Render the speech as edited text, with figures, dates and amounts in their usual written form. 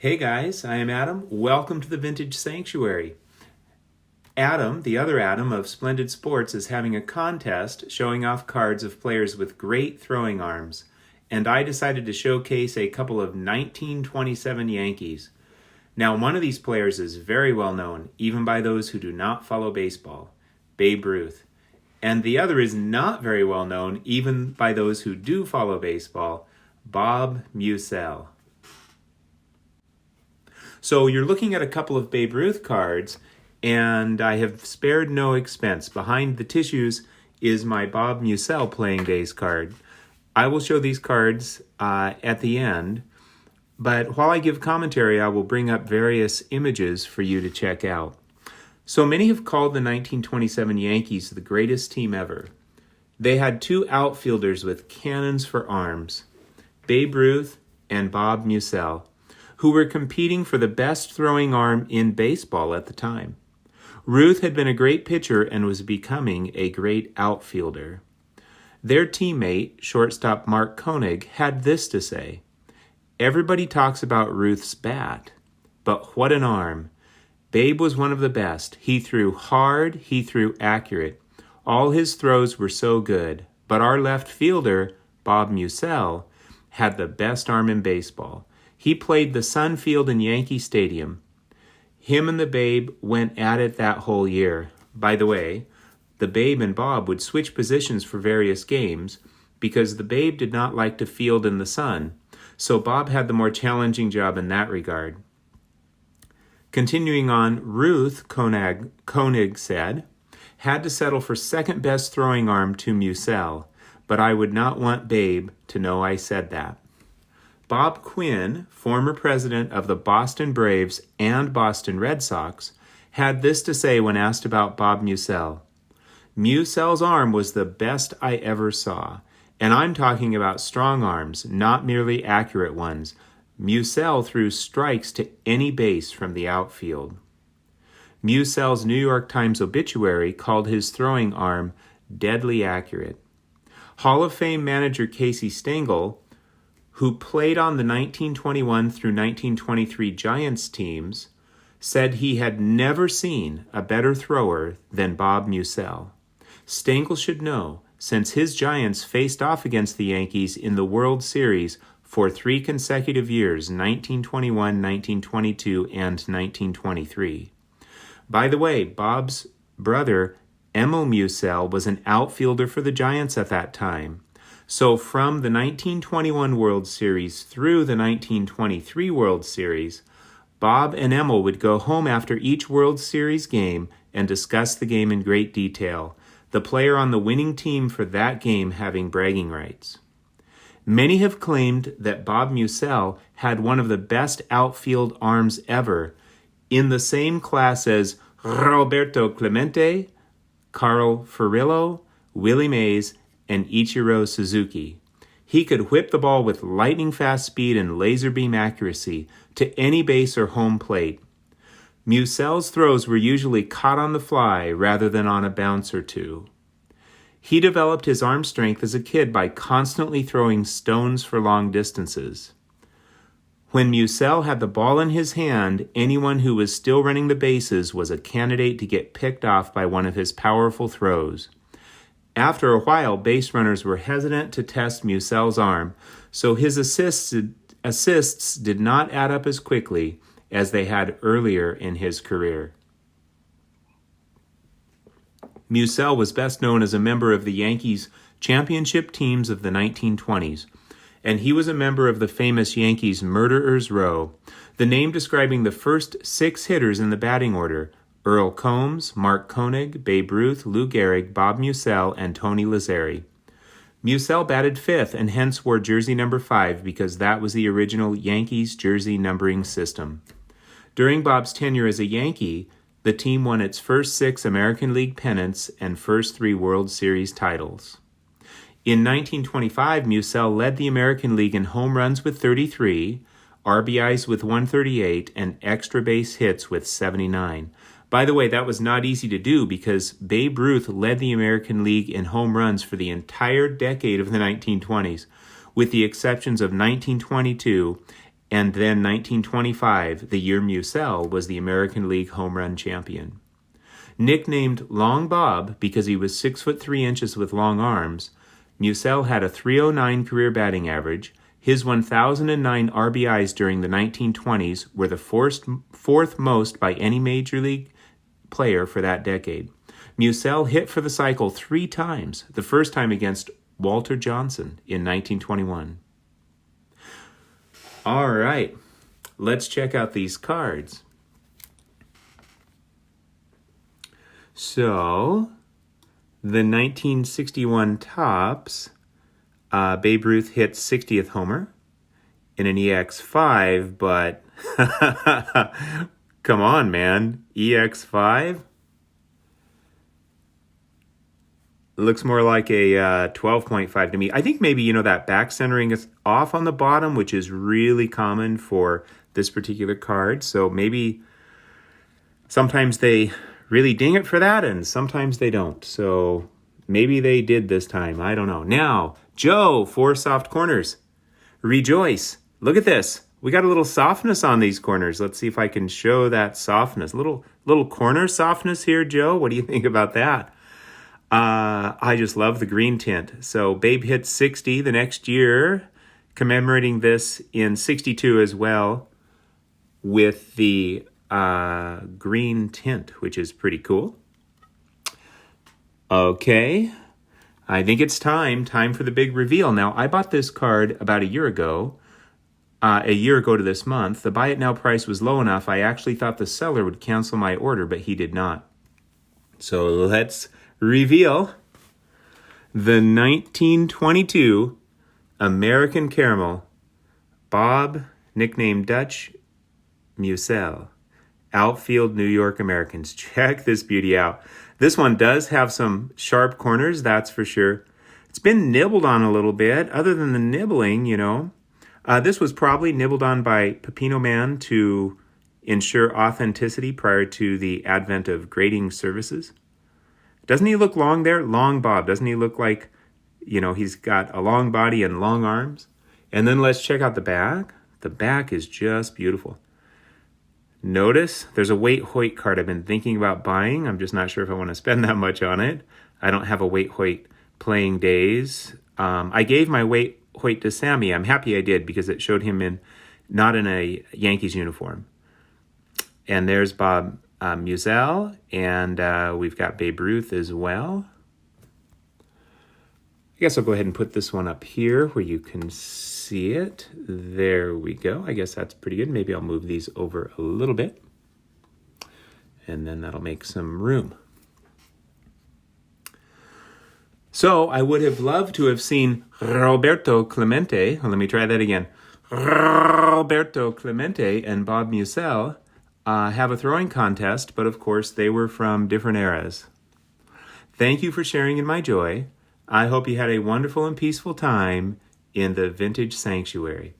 Hey guys, I am Adam. Welcome to the Vintage Sanctuary. Adam, the other Adam of Splendid Sports, is having a contest showing off cards of players with great throwing arms, and I decided to showcase a couple of 1927 Yankees. Now, one of these players is very well known, even by those who do not follow baseball, Babe Ruth. And the other is not very well known, even by those who do follow baseball, Bob Meusel. So you're looking at a couple of Babe Ruth cards, and I have spared no expense. Behind the tissues is my Bob Meusel Playing Days card. I will show these cards at the end, but while I give commentary, I will bring up various images for you to check out. So many have called the 1927 Yankees the greatest team ever. They had two outfielders with cannons for arms, Babe Ruth and Bob Meusel, who were competing for the best throwing arm in baseball at the time. Ruth had been a great pitcher and was becoming a great outfielder. Their teammate, shortstop Mark Koenig, had this to say: "Everybody talks about Ruth's bat, but what an arm. Babe was one of the best. He threw hard, he threw accurate. All his throws were so good, but our left fielder, Bob Meusel, had the best arm in baseball. He played the Sun Field in Yankee Stadium. Him and the Babe went at it that whole year." By the way, the Babe and Bob would switch positions for various games because the Babe did not like to field in the sun, so Bob had the more challenging job in that regard. Continuing on, Ruth, Koenig said, had to settle for second best throwing arm to Meusel, but I would not want Babe to know I said that. Bob Quinn, former president of the Boston Braves and Boston Red Sox, had this to say when asked about Bob Meusel: "Meusel's arm was the best I ever saw, and I'm talking about strong arms, not merely accurate ones. Meusel threw strikes to any base from the outfield." Meusel's New York Times obituary called his throwing arm deadly accurate. Hall of Fame manager Casey Stengel, who played on the 1921 through 1923 Giants teams, said he had never seen a better thrower than Bob Meusel. Stengel should know, since his Giants faced off against the Yankees in the World Series for 3 consecutive years, 1921, 1922, and 1923. By the way, Bob's brother, Emil Meusel, was an outfielder for the Giants at that time. So from the 1921 World Series through the 1923 World Series, Bob and Emil would go home after each World Series game and discuss the game in great detail, the player on the winning team for that game having bragging rights. Many have claimed that Bob Meusel had one of the best outfield arms ever, in the same class as Roberto Clemente, Carl Furillo, Willie Mays, and Ichiro Suzuki. He could whip the ball with lightning-fast speed and laser beam accuracy to any base or home plate. Meusel's throws were usually caught on the fly rather than on a bounce or two. He developed his arm strength as a kid by constantly throwing stones for long distances. When Meusel had the ball in his hand, anyone who was still running the bases was a candidate to get picked off by one of his powerful throws. After a while, base runners were hesitant to test Meusel's arm, so his assists did not add up as quickly as they had earlier in his career. Meusel was best known as a member of the Yankees' championship teams of the 1920s, and he was a member of the famous Yankees' Murderers' Row, the name describing the first 6 hitters in the batting order: Earl Combs, Mark Koenig, Babe Ruth, Lou Gehrig, Bob Meusel, and Tony Lazzeri. Meusel batted 5th and hence wore jersey number 5 because that was the original Yankees jersey numbering system. During Bob's tenure as a Yankee, the team won its first 6 American League pennants and first 3 World Series titles. In 1925, Meusel led the American League in home runs with 33, RBIs with 138, and extra base hits with 79. By the way, that was not easy to do because Babe Ruth led the American League in home runs for the entire decade of the 1920s, with the exceptions of 1922 And then 1925, the year Meusel was the American League home run champion. Nicknamed Long Bob because he was 6'3" with long arms, Meusel had a .309 career batting average. His 1,009 RBIs during the 1920s were the fourth most by any major league player for that decade. Meusel hit for the cycle 3 times, the first time against Walter Johnson in 1921. All right, let's check out these cards. So, the 1961 Topps, Babe Ruth hit 60th homer in an EX5, but come on, man, EX5? Looks more like a 12.5 to me. I think maybe, that back centering is off on the bottom, which is really common for this particular card. So maybe sometimes they really ding it for that, and sometimes they don't. So maybe they did this time. I don't know. Now, Joe, 4 soft corners. Rejoice. Look at this. We got a little softness on these corners. Let's see if I can show that softness. Little corner softness here, Joe. What do you think about that? I just love the green tint. So Babe hit 60 the next year, commemorating this in 62 as well with the green tint, which is pretty cool. Okay, I think it's time for the big reveal. Now, I bought this card about a year ago to this month. The buy it now price was low enough. I actually thought the seller would cancel my order, but he did not. So let's reveal the 1922 American Caramel Bob, nicknamed Dutch, Meusel. Outfield New York Americans. Check this beauty out. This one does have some sharp corners, that's for sure. It's been nibbled on a little bit. Other than the nibbling, this was probably nibbled on by Pepino Man to ensure authenticity prior to the advent of grading services. Doesn't he look long there? Long Bob. Doesn't he look like, he's got a long body and long arms? And then let's check out the back. The back is just beautiful. Notice there's a Wait Hoyt card I've been thinking about buying. I'm just not sure if I want to spend that much on it. I don't have a Wait Hoyt playing days. I gave my Wait Hoyt to Sammy. I'm happy I did because it showed him not in a Yankees uniform. And there's Bob Meusel, and we've got Babe Ruth as well. I guess I'll go ahead and put this one up here where you can see it. There we go. I guess that's pretty good. Maybe I'll move these over a little bit, and then that'll make some room. So I would have loved to have seen Roberto Clemente. Let me try that again. Roberto Clemente and Bob Meusel have a throwing contest, but of course they were from different eras. Thank you for sharing in my joy. I hope you had a wonderful and peaceful time in the Vintage Sanctuary.